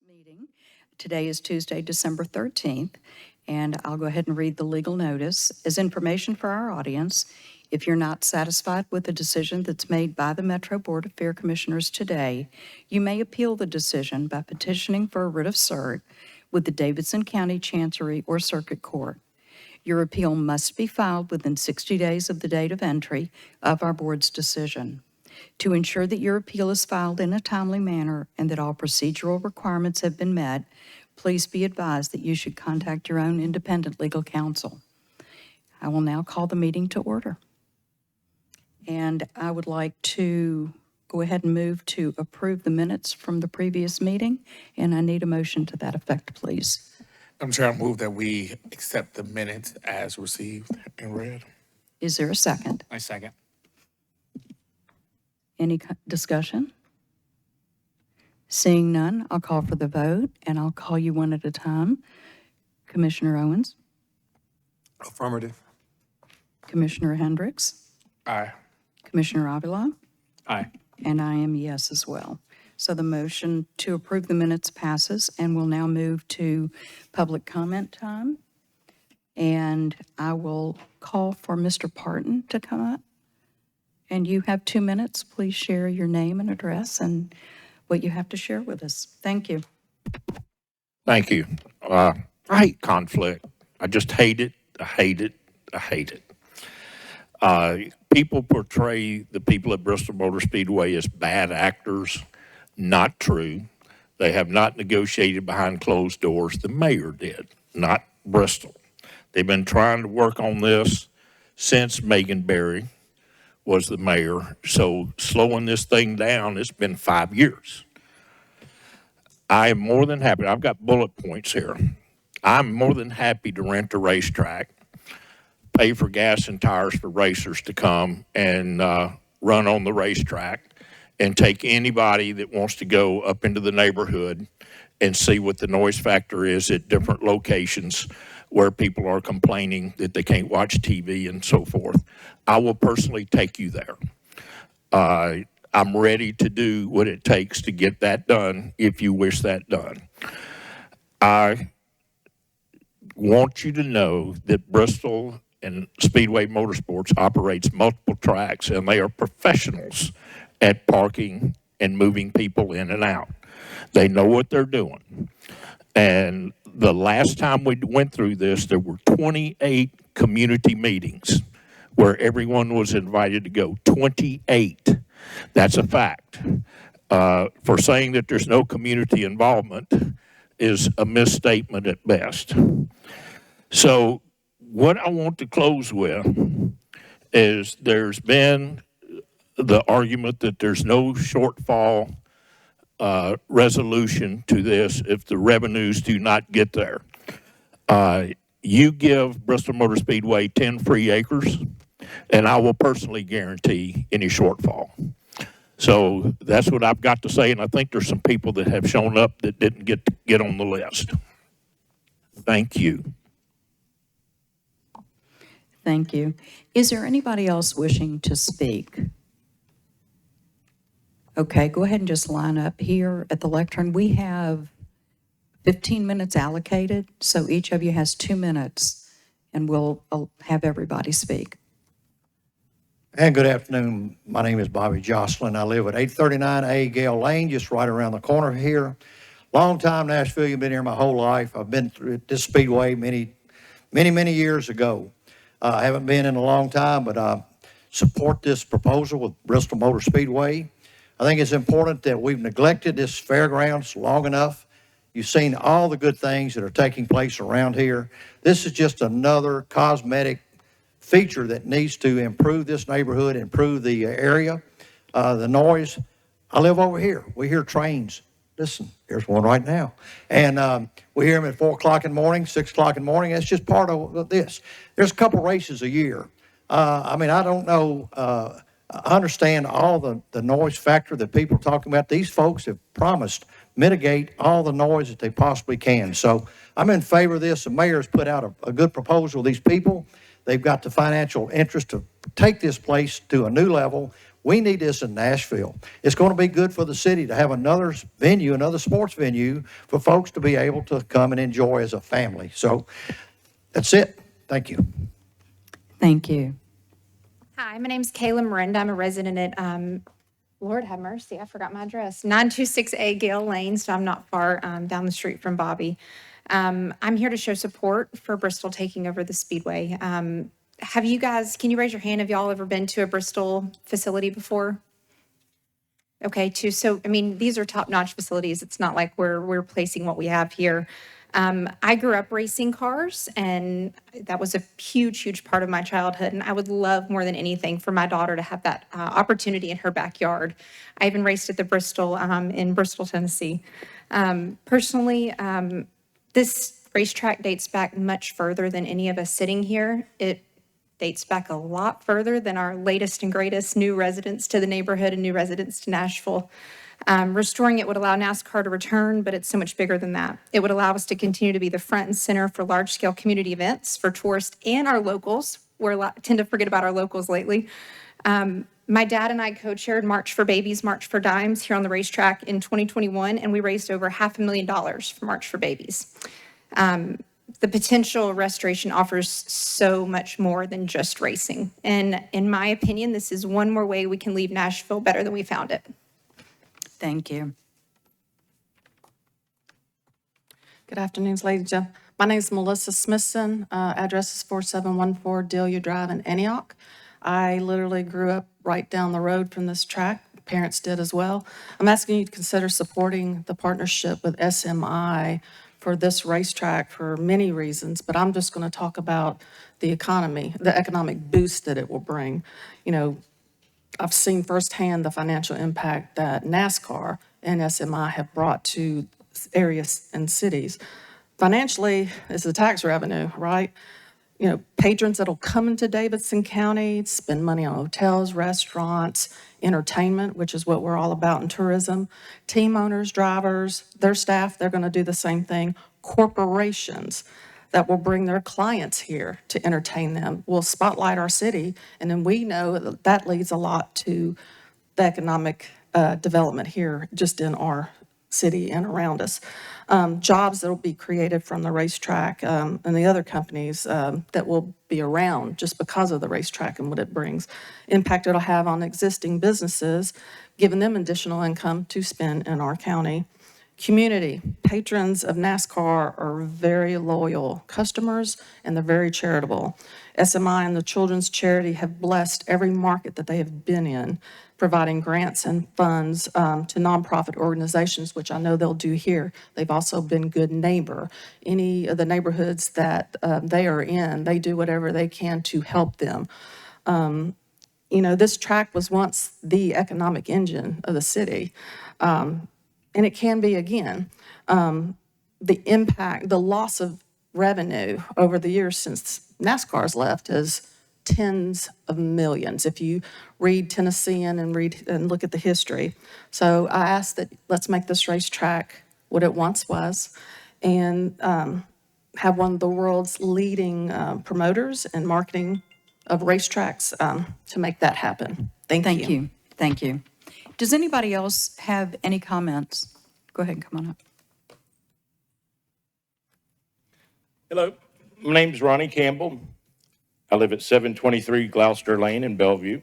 Meeting. Today is Tuesday, December 13th, and I'll go ahead and read the legal notice. As information for our audience, if you're not satisfied with the decision that's made by the Metro Board of Fair Commissioners today, you may appeal the decision by petitioning for a writ of cert with the Davidson County Chancery or Circuit Court. Your appeal must be filed within 60 days of the date of entry of our board's decision. To ensure that your appeal is filed in a timely manner and that all procedural requirements have been met, please be advised that you should contact your own independent legal counsel. I will now call the meeting to order. And I would like to go ahead and move to approve the minutes from the previous meeting, and I need a motion to that effect, please. I'm sure I move that we accept the minutes as received and read. Is there a second? I second. Any discussion? Seeing none, I'll call for the vote, and I'll call you one at a time. Commissioner Owens? Affirmative. Commissioner Hendricks? Aye. Commissioner Avila? Aye. And I am yes as well. So the motion to approve the minutes passes, and we'll now move to public comment time. And I will call for Mr. Parton to come up. And you have 2 minutes. Please share your name and address and what you have to share with us. Thank you. Thank you. I hate conflict. I just hate it. I hate it. I hate it. People portray the people at Bristol Motor Speedway as bad actors. Not true. They have not negotiated behind closed doors. The mayor did, not Bristol. They've been trying to work on this since Megan Berry was the mayor. So slowing this thing down, it's been 5 years. I am more than happy. I've got bullet points here. I'm more than happy to rent a racetrack, pay for gas and tires for racers to come and run on the racetrack, and take anybody that wants to go up into the neighborhood and see what the noise factor is at different locations where people are complaining that they can't watch TV and so forth. I will personally take you there. I'm ready to do what it takes to get that done if you wish that done. I want you to know that Bristol and Speedway Motorsports operates multiple tracks, and they are professionals at parking and moving people in and out. They know what they're doing. And the last time we went through this, there were 28 community meetings where everyone was invited to go. 28. That's a fact. For saying that there's no community involvement is a misstatement at best. So what I want to close with is there's been the argument that there's no shortfall resolution to this if the revenues do not get there. You give Bristol Motor Speedway 10 free acres, and I will personally guarantee any shortfall. So that's what I've got to say, and I think there's some people that have shown up that didn't get on the list. Thank you. Thank you. Is there anybody else wishing to speak? Okay, go ahead and just line up here at the lectern. We have 15 minutes allocated, so each of you has 2 minutes, and we'll have everybody speak. And good afternoon. My name is Bobby Jocelyn. I live at 839A Gale Lane, just right around the corner here. Long time Nashville. You've been here my whole life. I've been through this speedway many years ago. I haven't been in a long time, but I support this proposal with Bristol Motor Speedway. I think it's important that we've neglected this fairgrounds long enough. You've seen all the good things that are taking place around here. This is just another cosmetic feature that needs to improve this neighborhood, improve the area, the noise. I live over here. We hear trains. Listen, here's one right now. And we hear them at 4 o'clock in the morning, 6 o'clock in the morning. That's just part of this. There's a couple races a year. I mean, I don't know. I understand all the noise factor that people are talking about. These folks have promised mitigate all the noise that they possibly can. So I'm in favor of this. The mayor's put out a good proposal. These people, they've got the financial interest to take this place to a new level. We need this in Nashville. It's going to be good for the city to have another venue, another sports venue for folks to be able to come and enjoy as a family. So that's it. Thank you. Thank you. Hi, my name's Kayla Miranda. I'm a resident at, Lord have mercy, I forgot my address, 926A Gale Lane, so I'm not far down the street from Bobby. I'm here to show support for Bristol taking over the Speedway. Have you guys, can you raise your hand, have y'all ever been to a Bristol facility before? Okay, so, I mean, these are top-notch facilities. It's not like we're replacing what we have here. I grew up racing cars, and that was a huge, huge part of my childhood. And I would love more than anything for my daughter to have that opportunity in her backyard. I even raced at the Bristol in Bristol, Tennessee. Personally, this racetrack dates back much further than any of us sitting here. It dates back a lot further than our latest and greatest new residents to the neighborhood and new residents to Nashville. Restoring it would allow NASCAR to return, but it's so much bigger than that. It would allow us to continue to be the front and center for large-scale community events for tourists and our locals. Tend to forget about our locals lately. My dad and I co-chaired March for Babies, March for Dimes here on the racetrack in 2021, and we raised over $500,000 for March for Babies. The potential restoration offers so much more than just racing. And in my opinion, this is one more way we can leave Nashville better than we found it. Thank you. Good afternoon, ladies and gentlemen. My name is Melissa Smithson. Address is 4714 Delia Drive in Antioch. I literally grew up right down the road from this track. Parents did as well. I'm asking you to consider supporting the partnership with SMI for this racetrack for many reasons, but I'm just going to talk about the economy, the economic boost that it will bring. You know, I've seen firsthand the financial impact that NASCAR and SMI have brought to areas and cities. Financially, it's the tax revenue, right? You know, patrons that'll come into Davidson County, spend money on hotels, restaurants, entertainment, which is what we're all about in tourism. Team owners, drivers, their staff, they're going to do the same thing. Corporations that will bring their clients here to entertain them will spotlight our city, and then we know that leads a lot to the economic development here just in our city and around us. Jobs that will be created from the racetrack and the other companies that will be around just because of the racetrack and what it brings. Impact it'll have on existing businesses, giving them additional income to spend in our county. Community, patrons of NASCAR are very loyal customers and they're very charitable. SMI and the Children's Charity have blessed every market that they have been in, providing grants and funds to nonprofit organizations, which I know they'll do here. They've also been good neighbor. Any of the neighborhoods that they are in, they do whatever they can to help them. You know, this track was once the economic engine of the city. And it can be again. The impact, the loss of revenue over the years since NASCAR's left is tens of millions. If you read Tennessean and look at the history. So I ask that let's make this racetrack what it once was and have one of the world's leading promoters and marketing of racetracks to make that happen. Thank you. Thank you. Thank you. Does anybody else have any comments? Go ahead and come on up. Hello, my name's Ronnie Campbell. I live at 723 Gloucester Lane in Bellevue.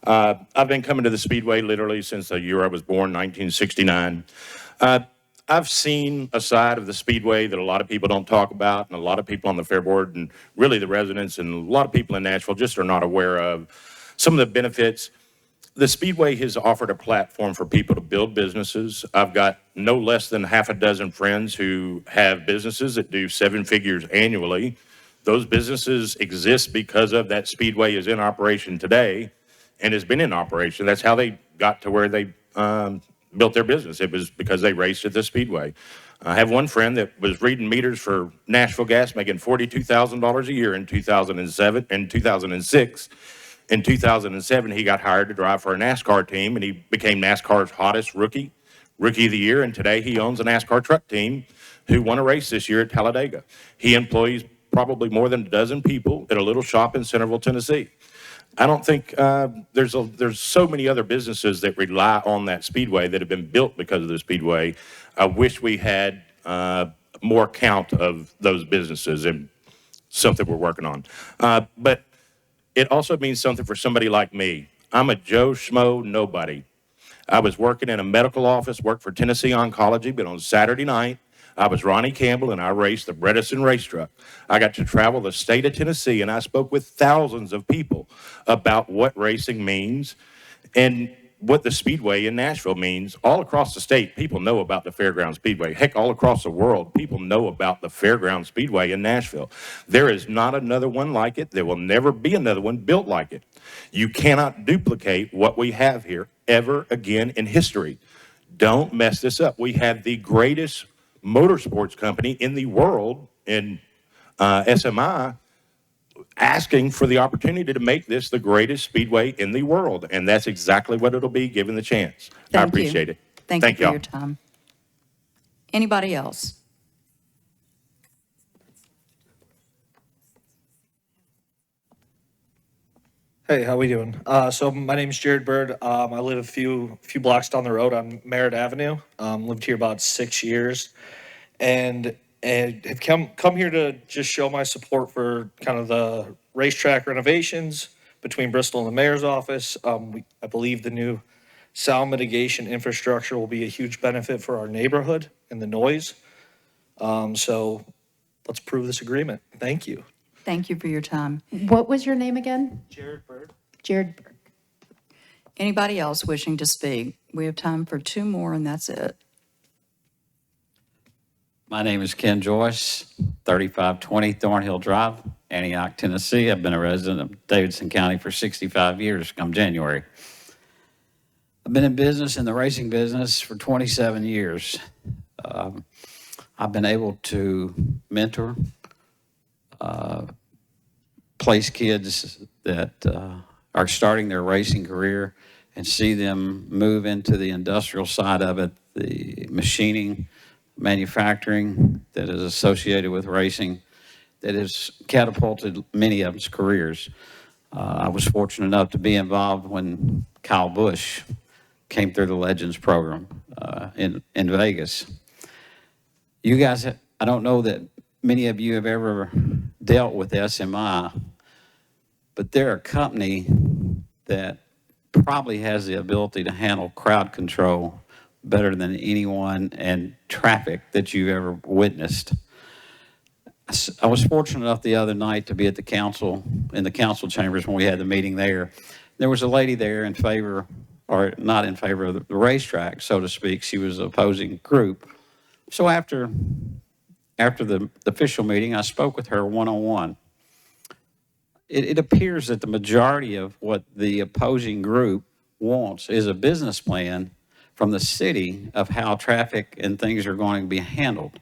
I've been coming to the Speedway literally since the year I was born, 1969. I've seen a side of the Speedway that a lot of people don't talk about, and a lot of people on the Fair Board, and really the residents, and a lot of people in Nashville just are not aware of some of the benefits. The Speedway has offered a platform for people to build businesses. I've got no less than half a dozen friends who have businesses that do 7 figures annually. Those businesses exist because of that Speedway is in operation today and has been in operation. That's how they got to where they built their business. It was because they raced at the Speedway. I have one friend that was reading meters for Nashville Gas, making $42,000 a year in 2007 and 2006. In 2007, he got hired to drive for a NASCAR team, and he became NASCAR's hottest rookie of the year, and today he owns a NASCAR truck team who won a race this year at Talladega. He employs probably more than a dozen people at a little shop in Centerville, Tennessee. I don't think there's so many other businesses that rely on that speedway that have been built because of the speedway. I wish we had more count of those businesses, and something we're working on. But it also means something for somebody like me. I'm a Joe Schmo nobody. I was working in a medical office, worked for Tennessee Oncology, but on Saturday night, I was Ronnie Campbell and I raced the Bredesen race truck. I got to travel the state of Tennessee and I spoke with thousands of people about what racing means and what the Speedway in Nashville means. All across the state, people know about the Fairgrounds Speedway. Heck, all across the world, people know about the Fairgrounds Speedway in Nashville. There is not another one like it. There will never be another one built like it. You cannot duplicate what we have here ever again in history. Don't mess this up. We have the greatest motorsports company in the world in SMI asking for the opportunity to make this the greatest speedway in the world. And that's exactly what it'll be given the chance. I Thank you. appreciate it. Thank you for y'all. your time. Anybody else? Hey, how we doing? So my name's Jared Bird. I live a few blocks down the road on Merritt Avenue. Lived here about 6 years, and have come here to just show my support for kind of the racetrack renovations between Bristol and the mayor's office. I believe the new sound mitigation infrastructure will be a huge benefit for our neighborhood and the noise. So let's prove this agreement. Thank you. Thank you for your time. What was your name again? Jared Bird. Jared Burke. Anybody else wishing to speak? We have time for two more, and that's it. My name is Ken Joyce, 3520 Thornhill Drive, Antioch, Tennessee. I've been a resident of Davidson County for 65 years come January. I've been in business, in the racing business, for 27 years. I've been able to mentor, place kids that are starting their racing career and see them move into the industrial side of it, the machining, manufacturing that is associated with racing, that has catapulted many of them's careers. I was fortunate enough to be involved when Kyle Busch came through the Legends program in Vegas. You guys, I don't know that many of you have ever dealt with SMI, but they're a company that probably has the ability to handle crowd control better than anyone and traffic that you've ever witnessed. I was fortunate enough the other night to be at the council, in the council chambers when we had the meeting there. There was a lady there in favor, or not in favor of the racetrack, so to speak. She was an opposing group. So after the official meeting, I spoke with her one-on-one. It appears that the majority of what the opposing group wants is a business plan from the city of how traffic and things are going to be handled.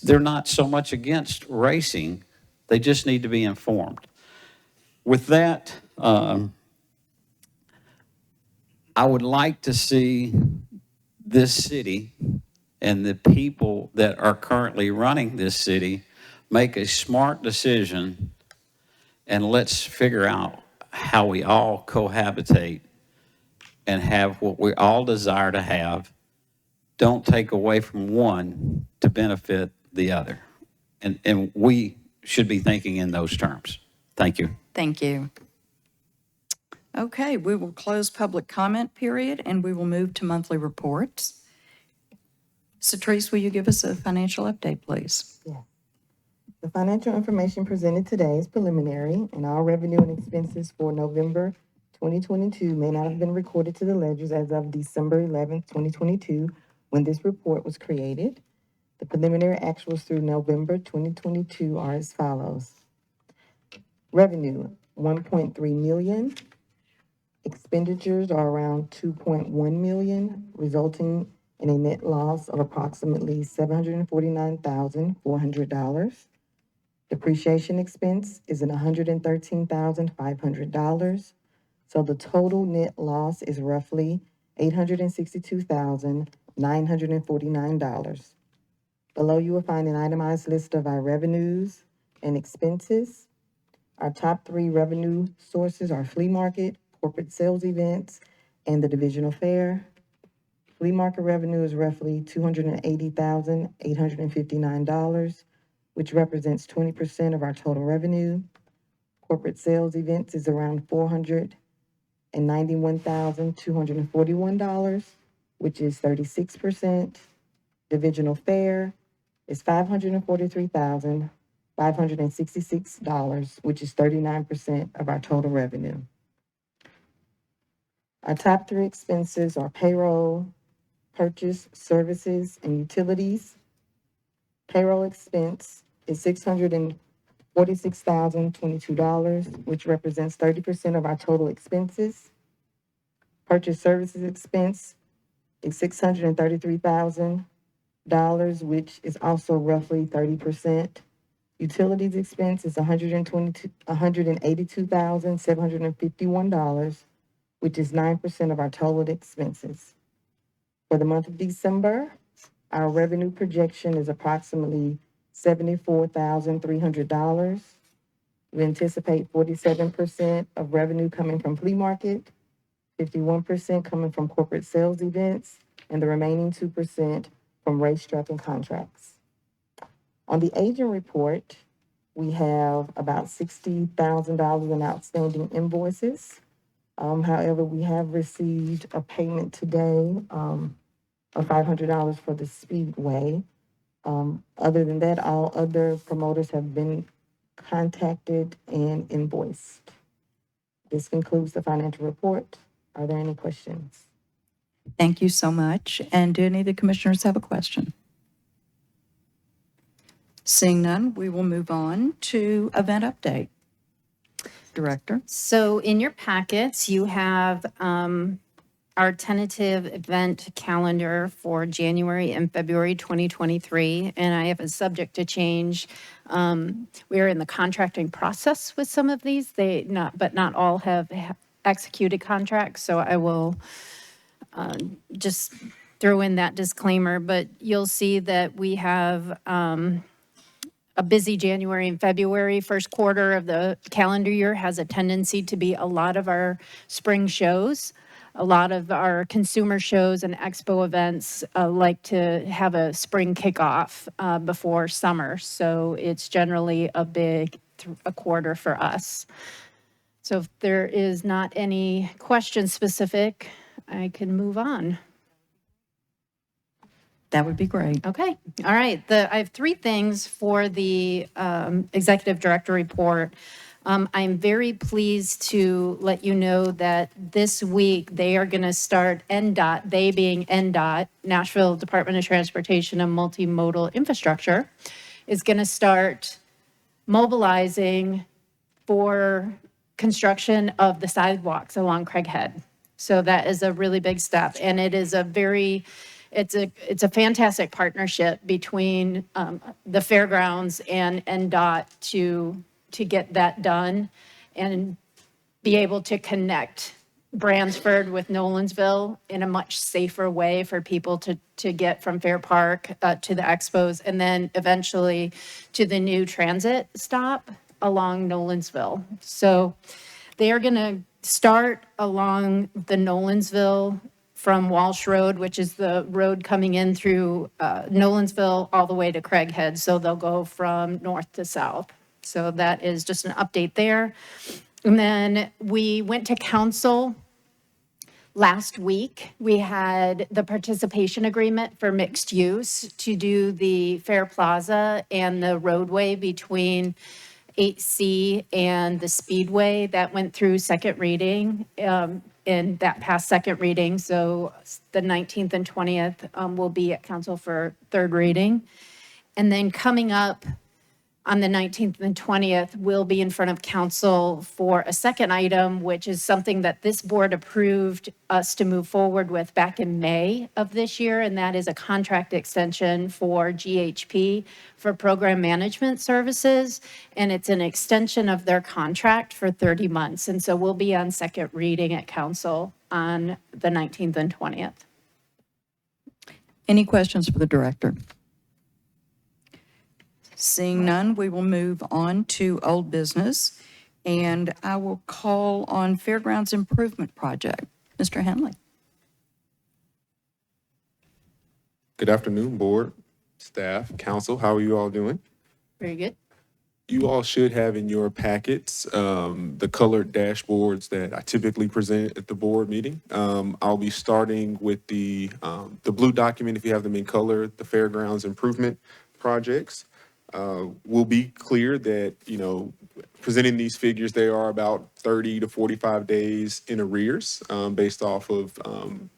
They're not so much against racing, they just need to be informed. With that, I would like to see this city and the people that are currently running this city make a smart decision, and let's figure out how we all cohabitate and have what we all desire to have. Don't take away from one to benefit the other. And we should be thinking in those terms. Thank you. Thank you. Okay, we will close public comment period, and we will move to monthly reports. Cetrice, will you give us a financial update, please? The financial information presented today is preliminary, and all revenue and expenses for November 2022 may not have been recorded to the ledgers as of December 11th, 2022, when this report was created. The preliminary actuals through November 2022 are as follows. Revenue, 1.3 million. Expenditures are around 2.1 million, resulting in a net loss of approximately $749,400. Depreciation expense is at $113,500. So the total net loss is roughly $862,949. Below you will find an itemized list of our revenues and expenses. Our top three revenue sources are flea market, corporate sales events, and the divisional fair. Flea market revenue is roughly $280,859, which represents 20% of our total revenue. Corporate sales events is around $491,241, which is 36%. Divisional fair is $543,566, which is 39% of our total revenue. Our top three expenses are payroll, purchase, services, and utilities. Payroll expense is $646,022, which represents 30% of our total expenses. Purchase services expense is $633,000, which is also roughly 30%. Utilities expense is $182,751, which is 9% of our total expenses. For the month of December, our revenue projection is approximately $74,300. We anticipate 47% of revenue coming from flea market, 51% coming from corporate sales events, and the remaining 2% from racetrack and contracts. On the agent report, we have about $60,000 in outstanding invoices. However, we have received a payment today of $500 for the Speedway. Other than that, all other promoters have been contacted and invoiced. This concludes the financial report. Are there any questions? Thank you so much. And do any of the commissioners have a question? Seeing none, we will move on to event update. Director? So in your packets, you have our tentative event calendar for January and February 2023, and I have a subject to change. We are in the contracting process with some of these. But not all have executed contracts, so I will just throw in that disclaimer. But you'll see that we have a busy January and February. First quarter of the calendar year has a tendency to be a lot of our spring shows. A lot of our consumer shows and expo events like to have a spring kickoff before summer. So it's generally a big quarter for us. So if there is not any question specific, I can move on. That would be great. Okay, all right. I have three things for the executive director report. I'm very pleased to let you know that this week they are going to start NDOT, they being NDOT, Nashville Department of Transportation and Multimodal Infrastructure, is going to start mobilizing for construction of the sidewalks along Craighead. So that is a really big step, and it is it's a fantastic partnership between the Fairgrounds and NDOT to get that done and be able to connect Bransford with Nolensville in a much safer way for people to get from Fair Park to the expos, and then eventually to the new transit stop along Nolensville. So they are going to start along the Nolensville from Walsh Road, which is the road coming in through Nolensville all the way to Craighead. So they'll go from north to south. So that is just an update there. And then we went to council last week. We had the participation agreement for mixed use to do the Fair Plaza and the roadway between 8C and the Speedway. That went through second reading. In that past second reading, so the 19th and 20th will be at council for third reading. And then coming up on the 19th and 20th, we'll be in front of council for a second item, which is something that this board approved us to move forward with back in May of this year, and that is a contract extension for GHP for program management services, and it's an extension of their contract for 30 months. And so we'll be on second reading at council on the 19th and 20th. Any questions for the director? Seeing none, we will move on to old business. And I will call on Fairgrounds Improvement Project. Mr. Henley. Good afternoon, board, staff, council. How are you all doing? Very good. You all should have in your packets the colored dashboards that I typically present at the board meeting. I'll be starting with the blue document, if you have them in color, the Fairgrounds Improvement Projects. We'll be clear that, presenting these figures, they are about 30 to 45 days in arrears based off of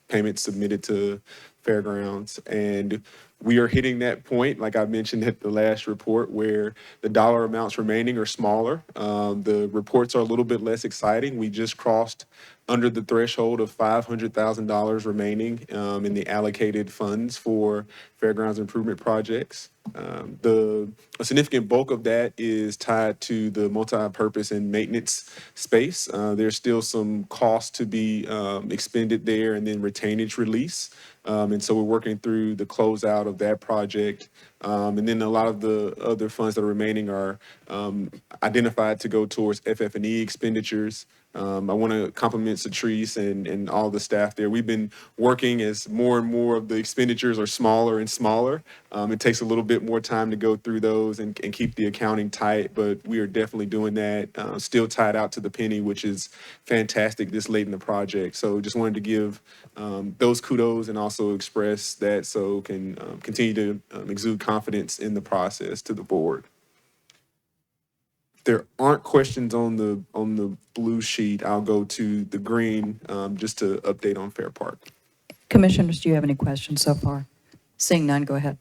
payments submitted to Fairgrounds. And we are hitting that point, like I mentioned at the last report, where the dollar amounts remaining are smaller. The reports are a little bit less exciting. We just crossed under the threshold of $500,000 remaining in the allocated funds for Fairgrounds improvement projects. A significant bulk of that is tied to the multi-purpose and maintenance space. There's still some cost to be expended there and then retainage release. And so we're working through the closeout of that project. And then a lot of the other funds that are remaining are identified to go towards FF&E expenditures. I want to compliment Satrice and all the staff there. We've been working as more and more of the expenditures are smaller and smaller. It takes a little bit more time to go through those and keep the accounting tight, but we are definitely doing that. Still tied out to the penny, which is fantastic this late in the project. So just wanted to give those kudos and also express that so can continue to exude confidence in the process to the board. If there aren't questions on the blue sheet, I'll go to the green just to update on Fair Park. Commissioners, do you have any questions so far? Seeing none, go ahead.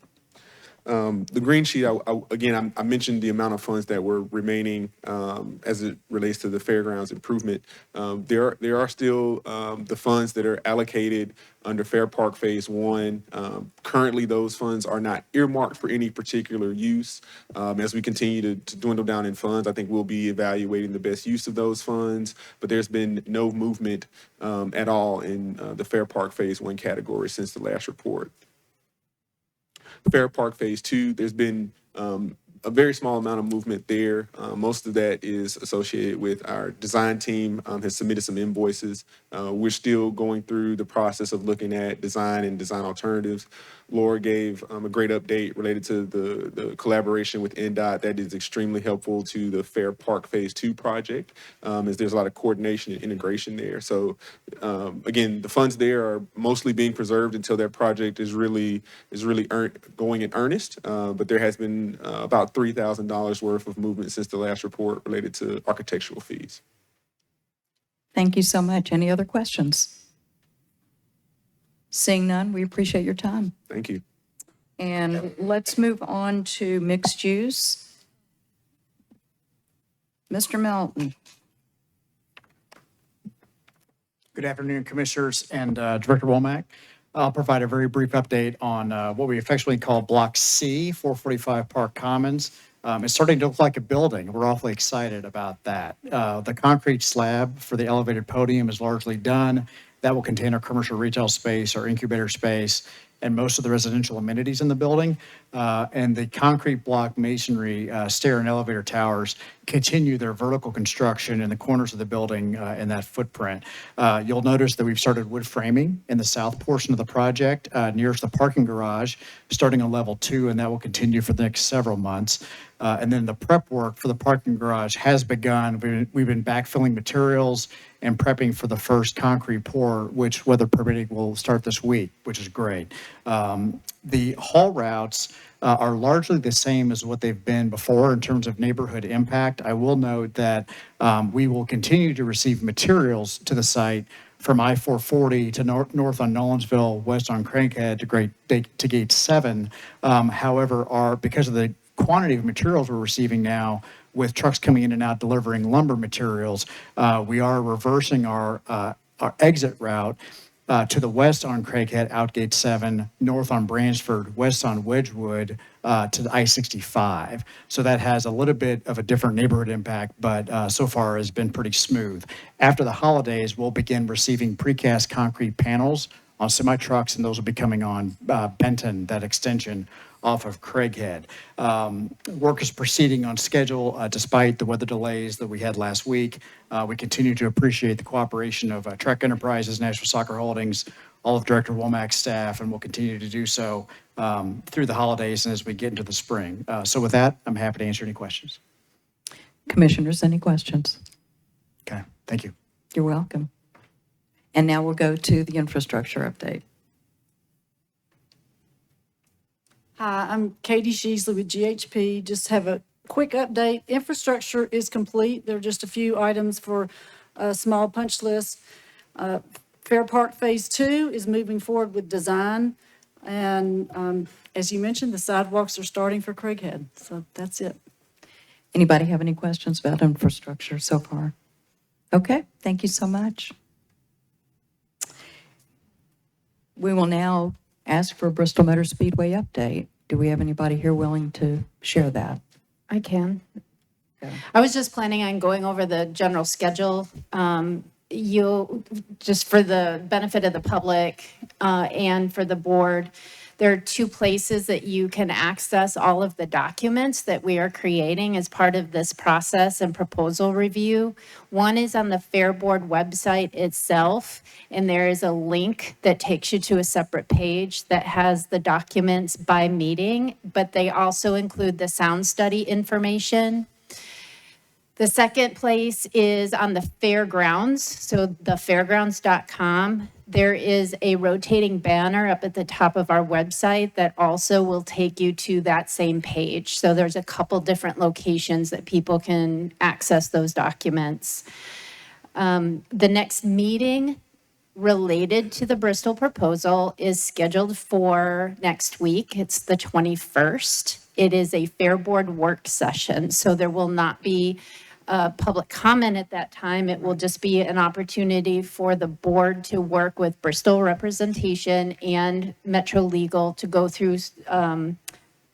The green sheet, I mentioned the amount of funds that were remaining as it relates to the Fairgrounds improvement. There are still the funds that are allocated under Fair Park Phase 1. Currently, those funds are not earmarked for any particular use. As we continue to dwindle down in funds, I think we'll be evaluating the best use of those funds, but there's been no movement at all in the Fair Park Phase 1 category since the last report. Fair Park Phase 2, there's been a very small amount of movement there. Most of that is associated with our design team has submitted some invoices. We're still going through the process of looking at design and design alternatives. Laura gave a great update related to the collaboration with NDOT. That is extremely helpful to the Fair Park Phase 2 project, as there's a lot of coordination and integration there. So again, the funds there are mostly being preserved until that project is really going in earnest. But there has been about $3,000 worth of movement since the last report related to architectural fees. Thank you so much. Any other questions? Seeing none, we appreciate your time. Thank you. And let's move on to mixed use. Mr. Melton. Good afternoon, Commissioners and Director Womack. I'll provide a very brief update on what we affectionately call Block C, 445 Park Commons. It's starting to look like a building. We're awfully excited about that. The concrete slab for the elevated podium is largely done. That will contain our commercial retail space, our incubator space, and most of the residential amenities in the building. And the concrete block masonry stair and elevator towers continue their vertical construction in the corners of the building in that footprint. You'll notice that we've started wood framing in the south portion of the project nearest the parking garage, starting on level 2, and that will continue for the next several months. And then the prep work for the parking garage has begun. We've been backfilling materials and prepping for the first concrete pour, which, weather permitting, will start this week, which is great. The haul routes are largely the same as what they've been before in terms of neighborhood impact. I will note that we will continue to receive materials to the site from I-440 to north on Nolensville, west on Craighead to Gate 7. However, because of the quantity of materials we're receiving now, with trucks coming in and out delivering lumber materials, we are reversing our exit route to the west on Craighead, out Gate 7, north on Bransford, west on Wedgwood, to the I-65. So that has a little bit of a different neighborhood impact, but so far has been pretty smooth. After the holidays, we'll begin receiving precast concrete panels on semi-trucks, and those will be coming on Benton, that extension off of Craighead. Work is proceeding on schedule despite the weather delays that we had last week. We continue to appreciate the cooperation of Trek Enterprises, Nashville Soccer Holdings, all of Director Womack's staff, and will continue to do so through the holidays and as we get into the spring. So with that, I'm happy to answer any questions. Commissioners, any questions? Okay, thank you. You're welcome. And now we'll go to the infrastructure update. Hi, I'm Katie Sheasley with GHP. Just have a quick update. Infrastructure is complete. There are just a few items for a small punch list. Fair Park Phase 2 is moving forward with design. And as you mentioned, the sidewalks are starting for Craighead. So that's it. Anybody have any questions about infrastructure so far? Okay, thank you so much. We will now ask for a Bristol Motor Speedway update. Do we have anybody here willing to share that? I can. Okay. I was just planning on going over the general schedule. You'll, just for the benefit of the public and for the board, there are two places that you can access all of the documents that we are creating as part of this process and proposal review. One is on the Fair Board website itself, and there is a link that takes you to a separate page that has the documents by meeting, but they also include the sound study information. The second place is on the Fairgrounds, so the fairgrounds.com. There is a rotating banner up at the top of our website that also will take you to that same page. So there's a couple different locations that people can access those documents. The next meeting related to the Bristol proposal is scheduled for next week. It's the 21st. It is a Fair Board work session, so there will not be public comment at that time. It will just be an opportunity for the board to work with Bristol representation and Metro Legal to go through some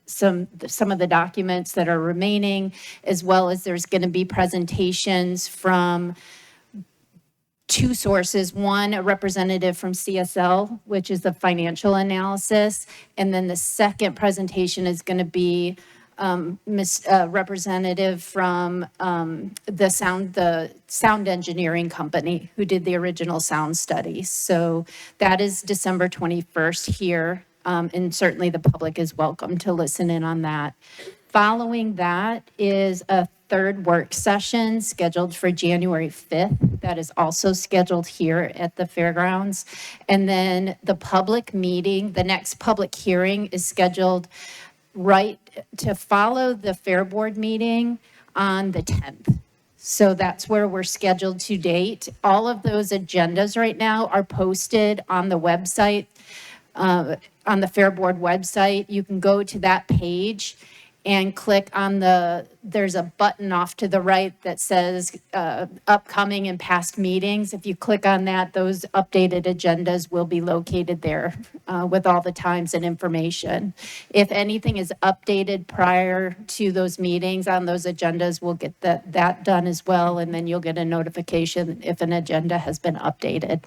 of the documents that are remaining, as well as there's going to be presentations from two sources. One, a representative from CSL, which is the financial analysis, and then the second presentation is going to be representative from the sound engineering company who did the original sound study. So that is December 21st here, and certainly the public is welcome to listen in on that. Following that is a third work session scheduled for January 5th. That is also scheduled here at the Fairgrounds. And then the public meeting, the next public hearing is scheduled right to follow the Fair Board meeting on the 10th. So that's where we're scheduled to date. All of those agendas right now are posted on the website, on the Fair Board website. You can go to that page and click on there's a button off to the right that says upcoming and past meetings. If you click on that, those updated agendas will be located there with all the times and information. If anything is updated prior to those meetings on those agendas, we'll get that done as well, and then you'll get a notification if an agenda has been updated.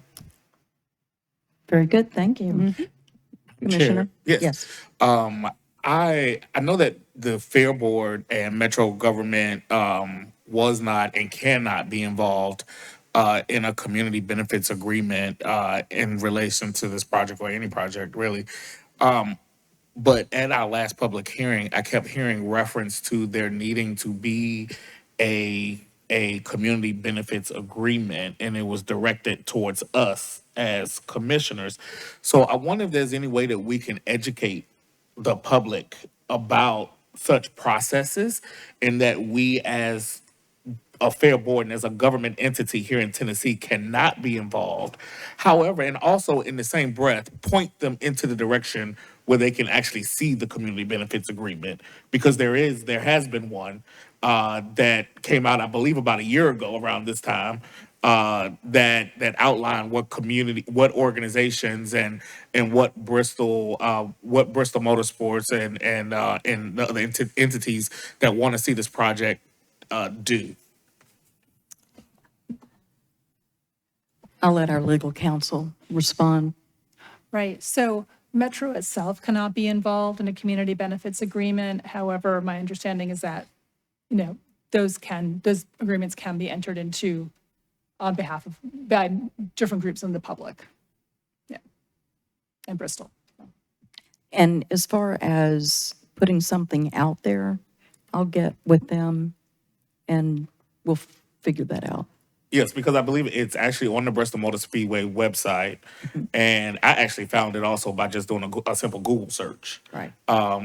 Very good, thank you. Commissioner? Chair, yes. I know that the Fair Board and Metro government was not and cannot be involved in a community benefits agreement in relation to this project or any project really. But at our last public hearing, I kept hearing reference to there needing to be a community benefits agreement, and it was directed towards us as commissioners. So I wonder if there's any way that we can educate the public about such processes, and that we as a Fair Board and as a government entity here in Tennessee cannot be involved. However, and also in the same breath, point them into the direction where they can actually see the community benefits agreement, because there has been one that came out, I believe, about a year ago around this time, that outlined what organizations and what Bristol Motorsports and the other entities that want to see this project do. I'll let our legal counsel respond. Right, so Metro itself cannot be involved in a community benefits agreement. However, my understanding is that, those agreements can be entered into on behalf of, by different groups in the public. Yeah, in Bristol. And as far as putting something out there, I'll get with them and we'll figure that out. Yes, because I believe it's actually on the Bristol Motor Speedway website, and I actually found it also by just doing a simple Google search. Right.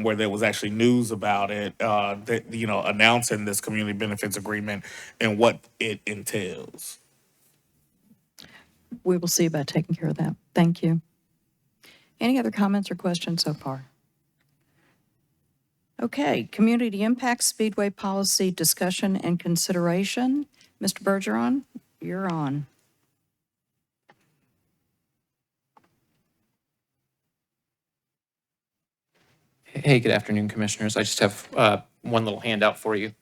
Where there was actually news about it, that, announcing this community benefits agreement and what it entails. We will see about taking care of that. Thank you. Any other comments or questions so far? Okay, Community Impact Speedway Policy Discussion and Consideration. Mr. Bergeron, you're on. Hey, good afternoon, Commissioners. I just have one little handout for you.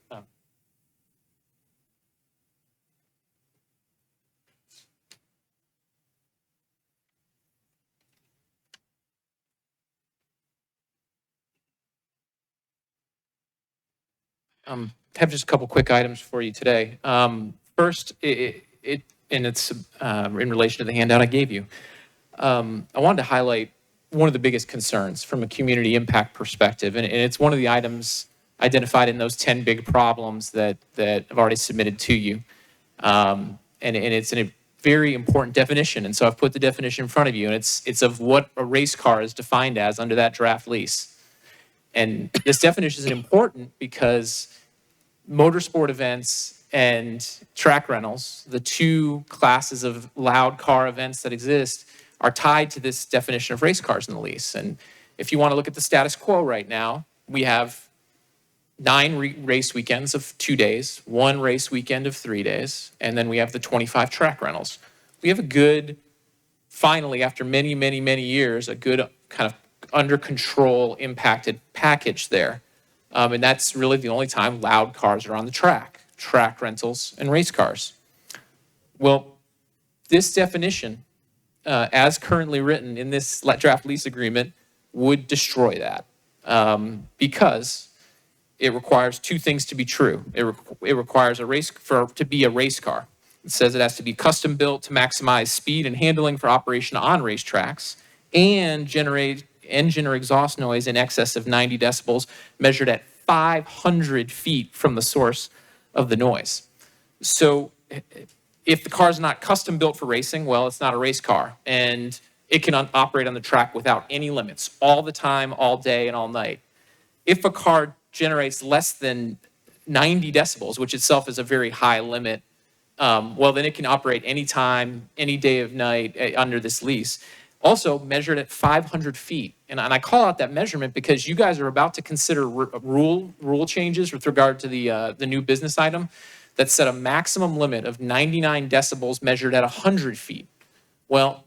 Have just a couple quick items for you today. First, and it's in relation to the handout I gave you. I wanted to highlight one of the biggest concerns from a community impact perspective, and it's one of the items identified in those 10 big problems that I've already submitted to you. And it's a very important definition, and so I've put the definition in front of you, and it's of what a race car is defined as under that draft lease. And this definition is important because motorsport events and track rentals, the two classes of loud car events that exist, are tied to this definition of race cars in the lease. And if you want to look at the status quo right now, we have 9 race weekends of 2 days, 1 race weekend of 3 days, and then we have the 25 track rentals. We have a good, finally, after many, many, many years, a good kind of under control impacted package there. And that's really the only time loud cars are on the track rentals and race cars. Well, this definition, as currently written in this draft lease agreement, would destroy that because it requires 2 things to be true. It requires to be a race car. It says it has to be custom built to maximize speed and handling for operation on racetracks and generate engine or exhaust noise in excess of 90 decibels measured at 500 feet from the source of the noise. So if the car is not custom built for racing, well, it's not a race car, and it can operate on the track without any limits, all the time, all day, and all night. If a car generates less than 90 decibels, which itself is a very high limit, well, then it can operate anytime, any day of night under this lease. Also measured at 500 feet. And I call out that measurement because you guys are about to consider rule changes with regard to the new business item that set a maximum limit of 99 decibels measured at 100 feet. Well,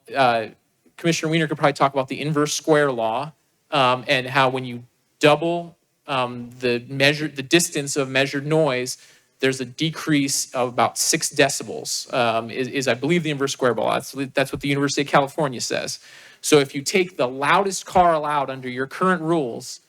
Commissioner Wiener could probably talk about the inverse square law and how when you double the distance of measured noise, there's a decrease of about 6 decibels, is I believe the inverse square law. That's what the University of California says. So if you take the loudest car allowed under your current rules,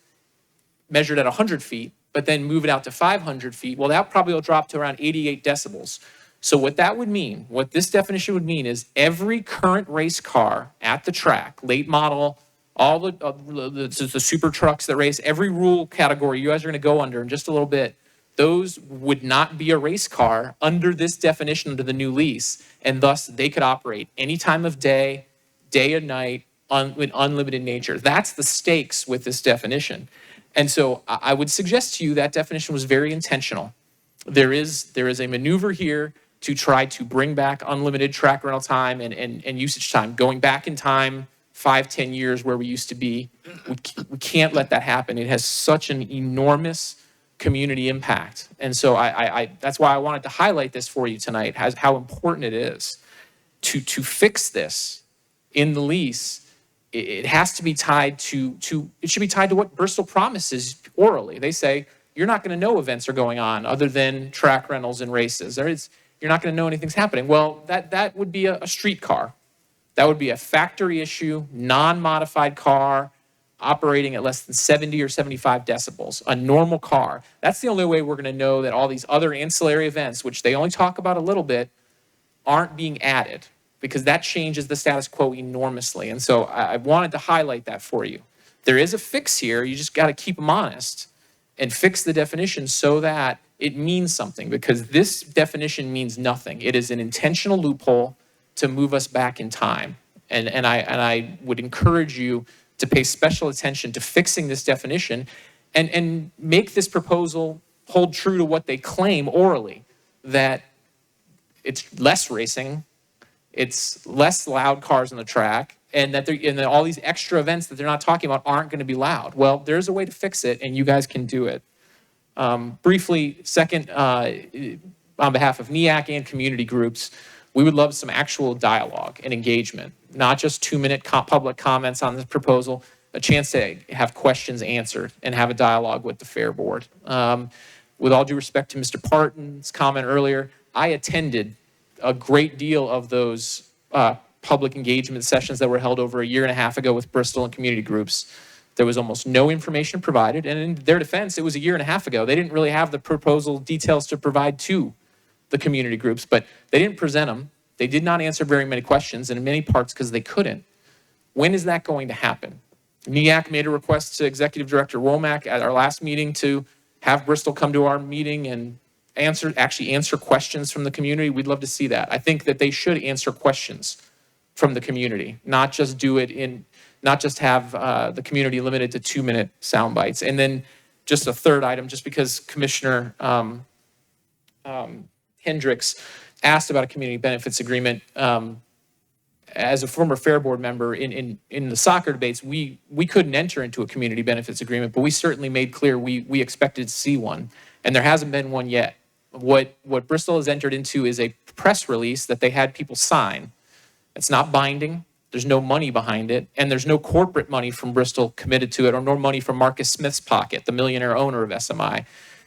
measured at 100 feet, but then move it out to 500 feet, well, that probably will drop to around 88 decibels. So what that would mean, what this definition would mean is every current race car at the track, late model, all the super trucks that race, every rule category you guys are going to go under in just a little bit, those would not be a race car under this definition under the new lease, and thus they could operate any time of day, day and night, with unlimited nature. That's the stakes with this definition. And so I would suggest to you that definition was very intentional. There is a maneuver here to try to bring back unlimited track rental time and usage time, going back in time 5-10 years where we used to be. We can't let that happen. It has such an enormous community impact. And so that's why I wanted to highlight this for you tonight, how important it is to fix this in the lease. It has to be tied to it should be tied to what Bristol promises orally. They say, you're not going to know events are going on other than track rentals and races. You're not going to know anything's happening. Well, that would be a street car. That would be a factory issue, non-modified car operating at less than 70 or 75 decibels, a normal car. That's the only way we're going to know that all these other ancillary events, which they only talk about a little bit, aren't being added, because that changes the status quo enormously. And so I wanted to highlight that for you. There is a fix here. You just got to keep them honest and fix the definition so that it means something, because this definition means nothing. It is an intentional loophole to move us back in time. And I would encourage you to pay special attention to fixing this definition and make this proposal hold true to what they claim orally, that it's less racing, it's less loud cars on the track, and that all these extra events that they're not talking about aren't going to be loud. Well, there's a way to fix it, and you guys can do it. Briefly, second, on behalf of NEAC and community groups, we would love some actual dialogue and engagement, not just 2-minute public comments on this proposal, a chance to have questions answered and have a dialogue with the Fair Board. With all due respect to Mr. Parton's comment earlier, I attended a great deal of those public engagement sessions that were held over a year and a half ago with Bristol and community groups. There was almost no information provided, and in their defense, it was a year and a half ago. They didn't really have the proposal details to provide to the community groups, but they didn't present them. They did not answer very many questions, and in many parts because they couldn't. When is that going to happen? NEAC made a request to Executive Director Womack at our last meeting to have Bristol come to our meeting and actually answer questions from the community. We'd love to see that. I think that they should answer questions from the community, not just have the community limited to 2-minute sound bites. And then just a third item, just because Commissioner Hendricks asked about a community benefits agreement. As a former Fair Board member in the soccer debates, we couldn't enter into a community benefits agreement, but we certainly made clear we expected to see one, and there hasn't been one yet. What Bristol has entered into is a press release that they had people sign. It's not binding. There's no money behind it, and there's no corporate money from Bristol committed to it, or no money from Marcus Smith's pocket, the millionaire owner of SMI.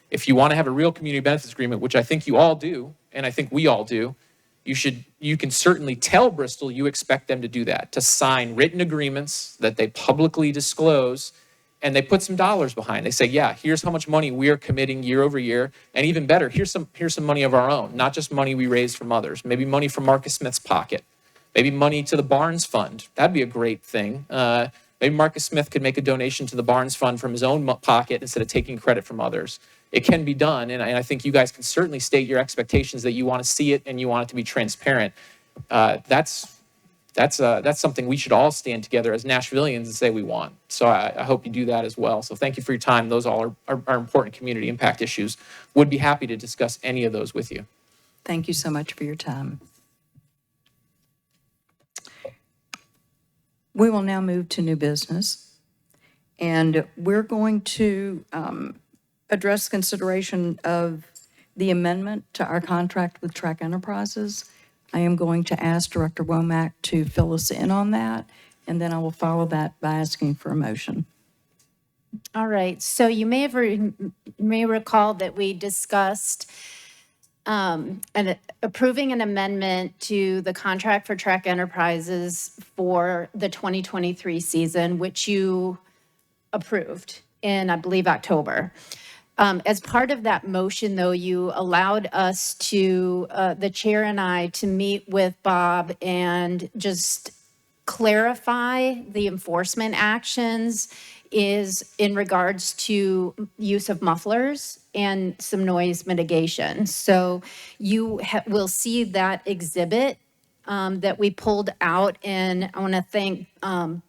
If you want to have a real community benefits agreement, which I think you all do, and I think we all do, you can certainly tell Bristol you expect them to do that, to sign written agreements that they publicly disclose, and they put some dollars behind. They say, yeah, here's how much money we are committing year over year, and even better, here's some money of our own, not just money we raised from others, maybe money from Marcus Smith's pocket, maybe money to the Barnes Fund. That'd be a great thing. Maybe Marcus Smith could make a donation to the Barnes Fund from his own pocket instead of taking credit from others. It can be done, and I think you guys can certainly state your expectations that you want to see it and you want it to be transparent. That's something we should all stand together as Nashvillians and say we want. So I hope you do that as well. So thank you for your time. Those all are important community impact issues. Would be happy to discuss any of those with you. Thank you so much for your time. We will now move to new business, and we're going to address consideration of the amendment to our contract with Track Enterprises. I am going to ask Director Womack to fill us in on that, and then I will follow that by asking for a motion. All right, so you may recall that we discussed approving an amendment to the contract for Track Enterprises for the 2023 season, which you approved in, I believe, October. As part of that motion, though, you allowed us to, the chair and I, to meet with Bob and just clarify the enforcement actions is in regards to use of mufflers and some noise mitigation. So you will see that exhibit that we pulled out, and I want to thank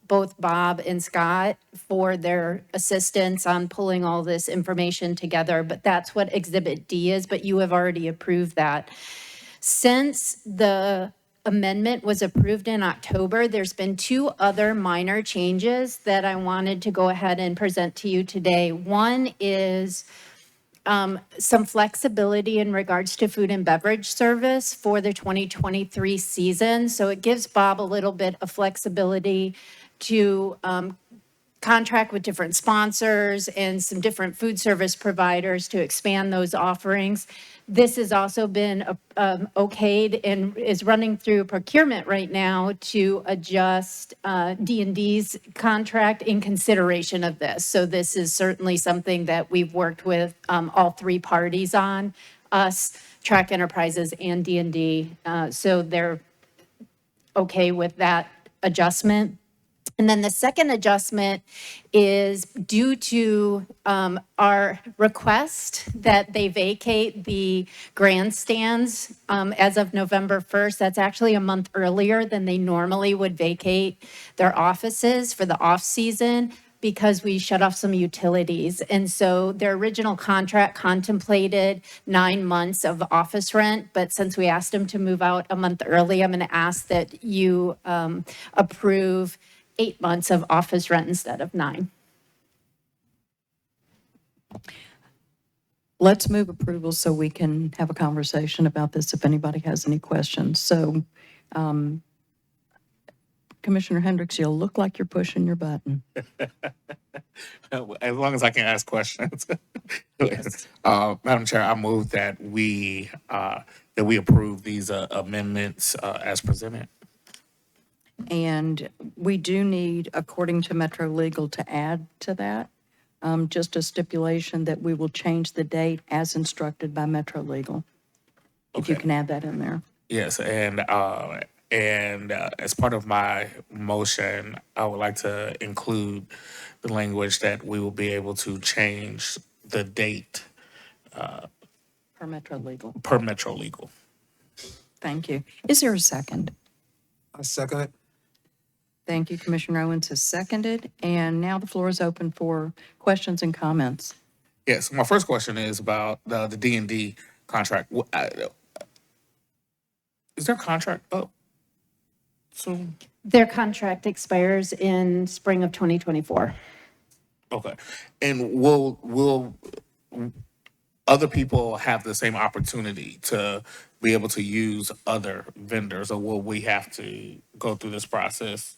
both Bob and Scott for their assistance on pulling all this information together, but that's what Exhibit D is, but you have already approved that. Since the amendment was approved in October, there's been 2 other minor changes that I wanted to go ahead and present to you today. One is some flexibility in regards to food and beverage service for the 2023 season. So it gives Bob a little bit of flexibility to contract with different sponsors and some different food service providers to expand those offerings. This has also been okayed and is running through procurement right now to adjust D&D's contract in consideration of this. So this is certainly something that we've worked with all three parties on, us, Track Enterprises, and D&D. So they're okay with that adjustment. And then the second adjustment is due to our request that they vacate the grandstands as of November 1st. That's actually a month earlier than they normally would vacate their offices for the off-season because we shut off some utilities. And so their original contract contemplated 9 months of office rent, but since we asked them to move out a month early, I'm going to ask that you approve 8 months of office rent instead of 9. Let's move approval so we can have a conversation about this if anybody has any questions. So, Commissioner Hendricks, you look like you're pushing your button. As long as I can ask questions. Madam Chair, I move that we approve these amendments as presented. And we do need, according to Metro Legal, to add to that, just a stipulation that we will change the date as instructed by Metro Legal. If you can add that in there. Yes, and as part of my motion, I would like to include the language that we will be able to change the date Per Metro Legal. per Metro Legal. Thank you. Is there a second? I second it. Thank you, Commissioner Owens has seconded. And now the floor is open for questions and comments. Yes, my first question is about the D&D contract. Is their contract up soon? Their contract expires in spring of 2024. Okay. And will other people have the same opportunity to be able to use other vendors, or will we have to go through this process?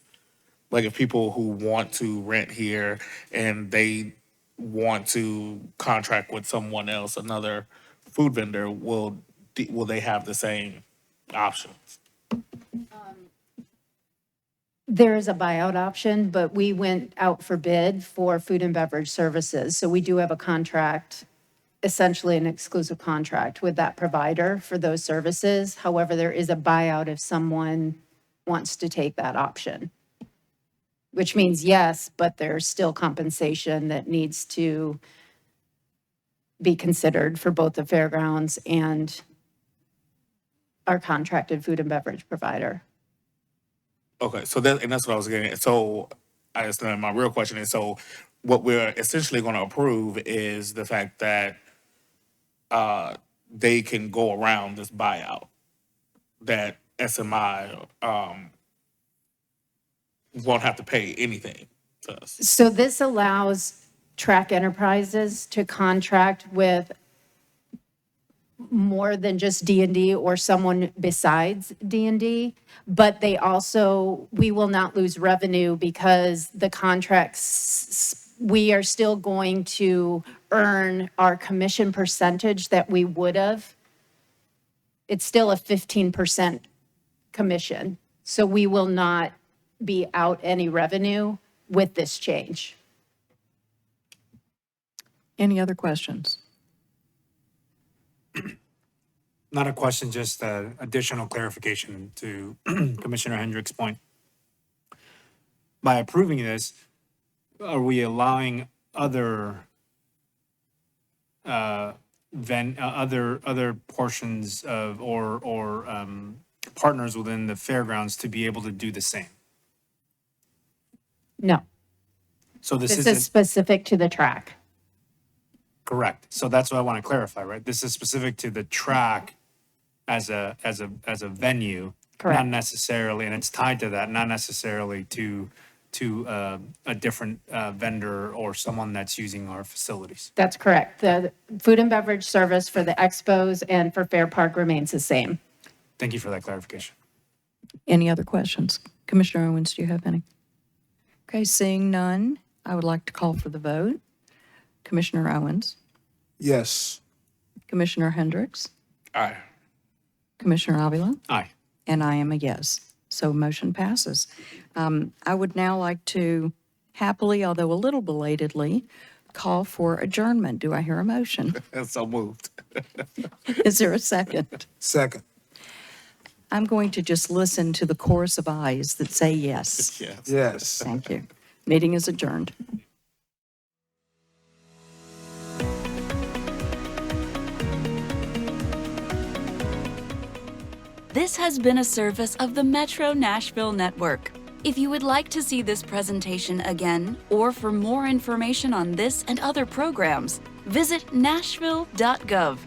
Like if people who want to rent here and they want to contract with someone else, another food vendor, will they have the same options? There is a buyout option, but we went out for bid for food and beverage services. So we do have a contract, essentially an exclusive contract with that provider for those services. However, there is a buyout if someone wants to take that option, which means yes, but there's still compensation that needs to be considered for both the Fairgrounds and our contracted food and beverage provider. Okay, so that's what I was getting at. So I guess my real question is, so what we're essentially going to approve is the fact that they can go around this buyout, that SMI won't have to pay anything to us. So this allows Track Enterprises to contract with more than just D&D or someone besides D&D, but they also, we will not lose revenue because the contracts, we are still going to earn our commission percentage that we would have. It's still a 15% commission, so we will not be out any revenue with this change. Any other questions? Not a question, just additional clarification to Commissioner Hendrick's point. By approving this, are we allowing other other portions of or partners within the fairgrounds to be able to do the same? No, So this this isn't is specific to the track. correct. So that's what I want to clarify, right? This is specific to the track as a venue, Correct. not necessarily, and it's tied to that, not necessarily to a different vendor or someone that's using our facilities. That's correct. The food and beverage service for the expos and for Fair Park remains the same. Thank you for that clarification. Any other questions? Commissioner Owens, do you have any? Okay, seeing none, I would like to call for the vote. Commissioner Owens, Yes. Commissioner Hendricks, Aye. Commissioner Avila, Aye. and I am a yes. So motion passes. I would now like to happily, although a little belatedly, call for adjournment. Do I hear a motion? So moved. Is there a second? Second. I'm going to just listen to the chorus of ayes that say yes. Yes. Yes. Thank you. Meeting is adjourned. This has been a service of the Metro Nashville Network. If you would like to see this presentation again, or for more information on this and other programs, visit nashville.gov.